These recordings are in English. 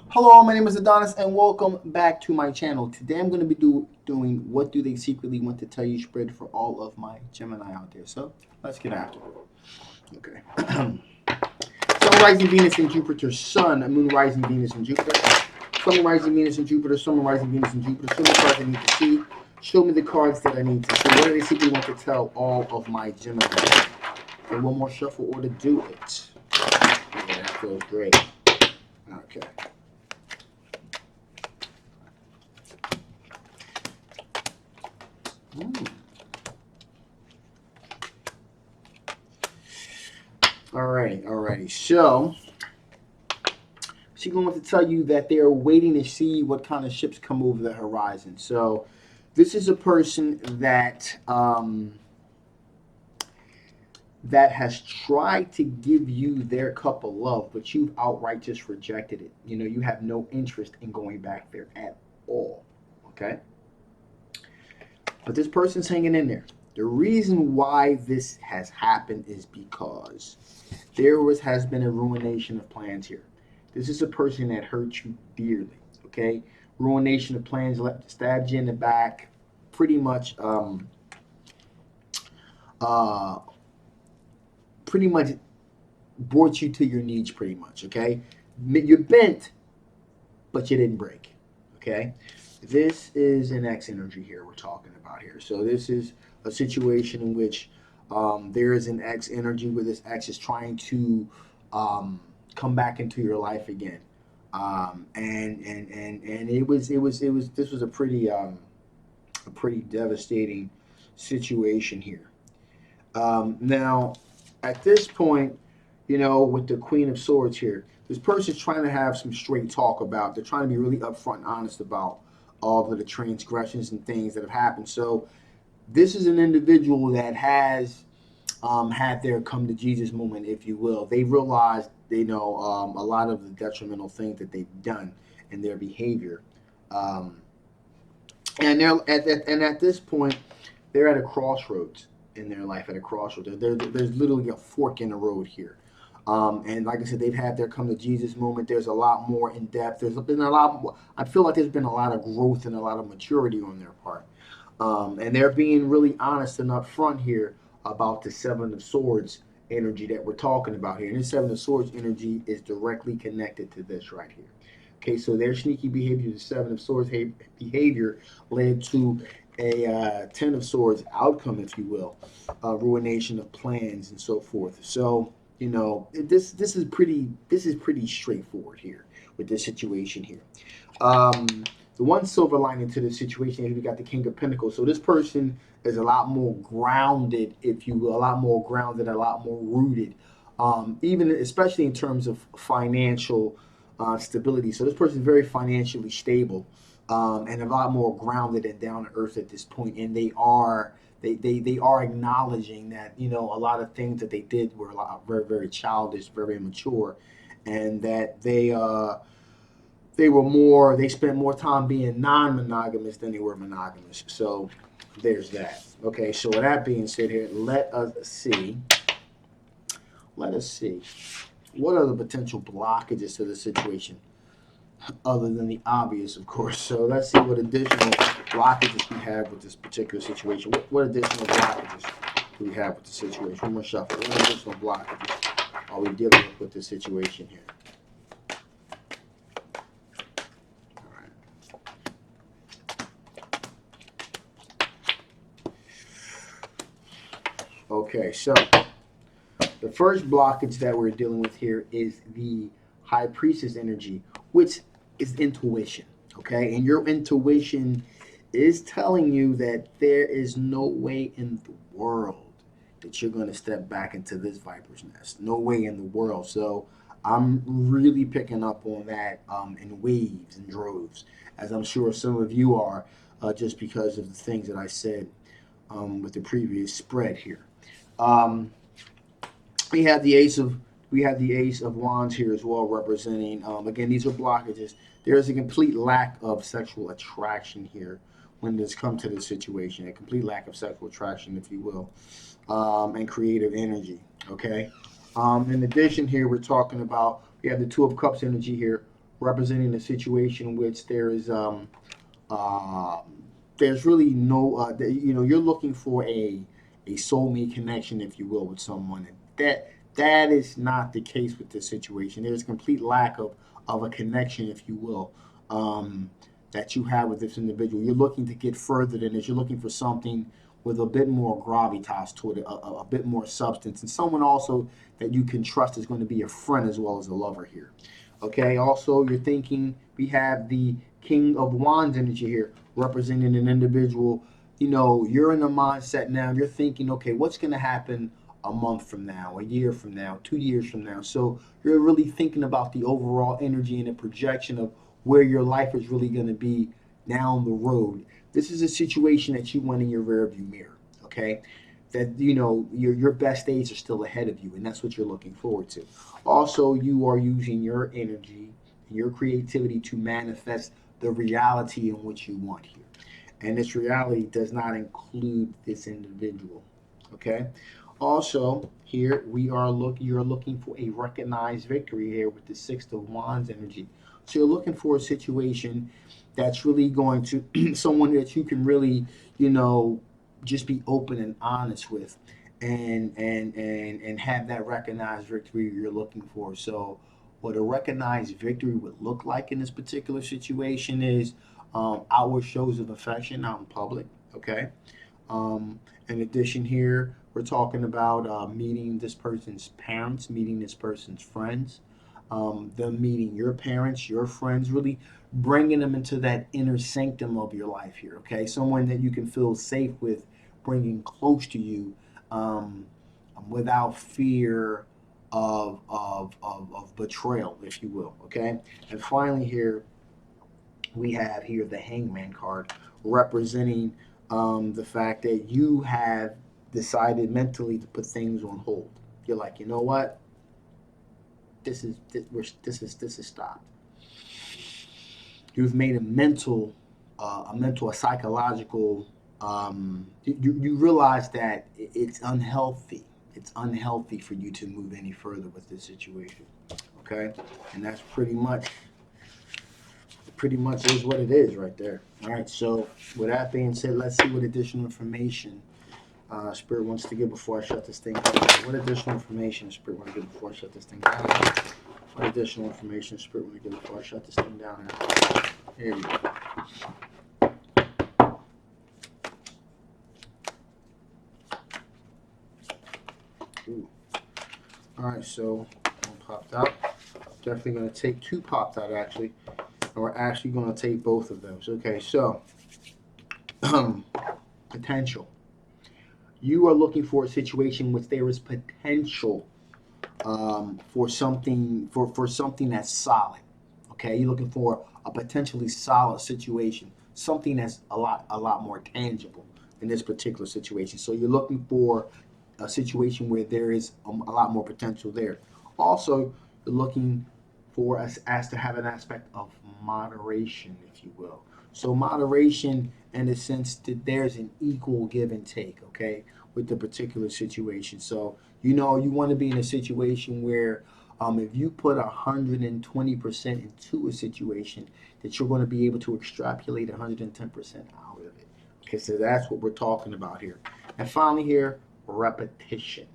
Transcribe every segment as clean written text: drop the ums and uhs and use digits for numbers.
Hello, my name is Adonis, and welcome back to my channel. Today I'm going to be doing What Do They Secretly Want to Tell You spread for all of my Gemini out there. So let's get after it. Okay. Sun, rising Venus, and Jupiter. Sun, Moon, rising Venus, and Jupiter. Sun, rising Venus, and Jupiter. Sun, rising Venus, and Jupiter. Show me the cards I need to see. Show me the cards that I need to see. What do they secretly want to tell all of my Gemini? Okay, one more shuffle or to do it. Yeah, that feels great. Okay. Ooh. Alrighty. So she's going to tell you that they're waiting to see what kind of ships come over the horizon. So this is a person that has tried to give you their cup of love, but you've outright just rejected it. You know, you have no interest in going back there at all. Okay? But this person's hanging in there. The reason why this has happened is because has been a ruination of plans here. This is a person that hurt you dearly. Okay, ruination of plans, stabbed you in the back, pretty much, uh, pretty much brought you to your knees. Pretty much. Okay, you're bent, but you didn't break. Okay, this is an X energy here we're talking about here. So this is a situation in which there is an X energy where this X is trying to come back into your life again. And it was this was a pretty devastating situation here. Now, at this point, you know, with the Queen of Swords here, this person's trying to have some straight talk about. They're trying to be really upfront and honest about all of the transgressions and things that have happened. So this is an individual that has had their come to Jesus moment, if you will. They realized they know a lot of the detrimental things that they've done in their behavior, um, and at this point they're at a crossroads in their life. At a crossroads, there's literally a fork in the road here. And like I said, they've had their come to Jesus moment. There's a lot more in depth. There's been a lot more. I feel like there's been a lot of growth and a lot of maturity on their part. And they're being really honest and upfront here about the Seven of Swords energy that we're talking about here. And this Seven of Swords energy is directly connected to this right here. Okay, so their sneaky behavior, the Seven of Swords behavior, led to a Ten of Swords outcome, if you will, ruination of plans and so forth. So you know this is pretty straightforward here with this situation here. Um, the one silver lining to this situation is we got the King of Pentacles. So this person is a lot more grounded, if you will, a lot more grounded, a lot more rooted, even especially in terms of financial stability. So this person is very financially stable, and a lot more grounded and down to earth at this point. And they are acknowledging that, you know, a lot of things that they did were a lot, very childish, very immature, and that they spent more time being non-monogamous than they were monogamous. So there's that. Okay, so with that being said here, let us see what are the potential blockages to the situation other than the obvious, of course. So let's see what additional blockages we have with this particular situation. What additional blockages do we have with the situation? One more shuffle. What additional blockages are we dealing with this situation here? All right. Okay, so the first blockage that we're dealing with here is the High Priestess energy, which is intuition. Okay, and your intuition is telling you that there is no way in the world that you're going to step back into this viper's nest. No way in the world. So I'm really picking up on that in waves and droves, as I'm sure some of you are, just because of the things that I said with the previous spread here. Um, we have the ace of wands here as well, representing again, these are blockages. There is a complete lack of sexual attraction here when this comes to this situation, a complete lack of sexual attraction, if you will, and creative energy. Okay. In addition, here we're talking about we have the Two of Cups energy here, representing a situation in which uh, there's really no, you're looking for a soulmate connection, if you will, with someone. And that is not the case with this situation. There's a complete lack of a connection, if you will, that you have with this individual. You're looking to get further than this. You're looking for something with a bit more gravitas to it, a bit more substance, and someone also that you can trust is going to be a friend as well as a lover here. Okay, also you're thinking we have the King of Wands energy here, representing an individual. You're in the mindset now, you're thinking, okay, what's going to happen a month from now, a year from now, 2 years from now? So you're really thinking about the overall energy and the projection of where your life is really going to be down the road. This is a situation that you want in your rearview mirror, okay? That your best days are still ahead of you, and that's what you're looking forward to. Also, you are using your energy and your creativity to manifest the reality in which you want here. And this reality does not include this individual. Okay. Also, here you're looking for a recognized victory here with the Six of Wands energy. So you're looking for a situation that's really going to someone that you can really, you know, just be open and honest with, and have that recognized victory you're looking for. So what a recognized victory would look like in this particular situation is outward shows of affection out in public. Okay. In addition, here we're talking about meeting this person's parents, meeting this person's friends, them meeting your parents, your friends, really bringing them into that inner sanctum of your life here. Okay, someone that you can feel safe with, bringing close to you, um, without fear of betrayal, if you will. Okay, and finally, here we have here the Hangman card, representing the fact that you have decided mentally to put things on hold. You're like, you know what? This is stopped. You've made a psychological. You realize that it's unhealthy. It's unhealthy for you to move any further with this situation. Okay, and that's pretty much is what it is right there. All right. So with that being said, let's see what additional information Spirit wants to give before I shut this thing down. What additional information Spirit wants to give before I shut this thing down? What additional information Spirit wants to give before I shut this thing down? Here we go. Ooh. All right. So one popped out. Definitely going to take two popped out actually. And we're actually going to take both of those. Okay. So potential. You are looking for a situation in which there is potential for something that's solid. Okay, you're looking for a potentially solid situation, something that's a lot more tangible in this particular situation. So you're looking for a situation where there is a lot more potential there. Also, you're looking for as to have an aspect of moderation, if you will. So moderation in the sense that there's an equal give and take. Okay, with the particular situation. So you want to be in a situation where if you put 120% into a situation, that you're going to be able to extrapolate 110% out of it. Okay, so that's what we're talking about here. And finally, here, repetition.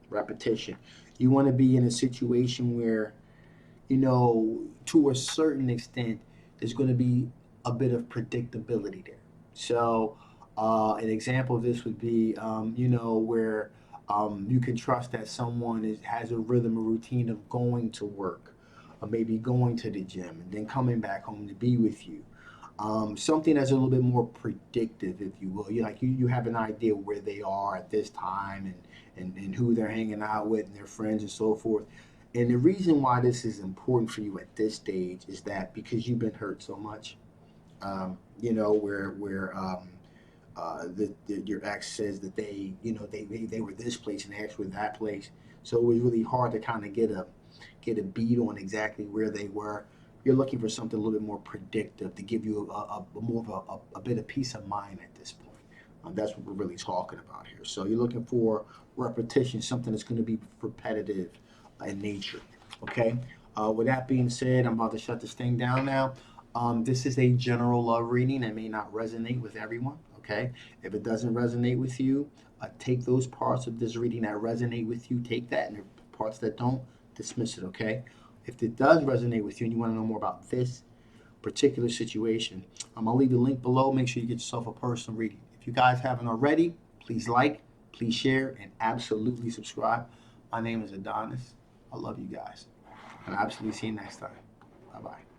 Repetition. You want to be in a situation where, to a certain extent, there's going to be a bit of predictability there. So, an example of this would be, where you can trust that someone has a rhythm, a routine of going to work, or maybe going to the gym, and then coming back home to be with you. Something that's a little bit more predictive, if you will. You have an idea where they are at this time, and who they're hanging out with and their friends and so forth. And the reason why this is important for you at this stage is that because you've been hurt so much, where your ex says that they were this place and they actually were that place. So it was really hard to kind of get a beat on exactly where they were. You're looking for something a little bit more predictive to give you a more of a bit of peace of mind at this point. That's what we're really talking about here. So you're looking for repetition, something that's going to be repetitive in nature. Okay. With that being said, I'm about to shut this thing down now. This is a general love reading that may not resonate with everyone. Okay, if it doesn't resonate with you, take those parts of this reading that resonate with you, take that, and the parts that don't, dismiss it. Okay, if it does resonate with you and you want to know more about this particular situation, I'll leave the link below. Make sure you get yourself a personal reading. If you guys haven't already, please like, please share, and absolutely subscribe. My name is Adonis. I love you guys. And I'll absolutely see you next time. Bye-bye.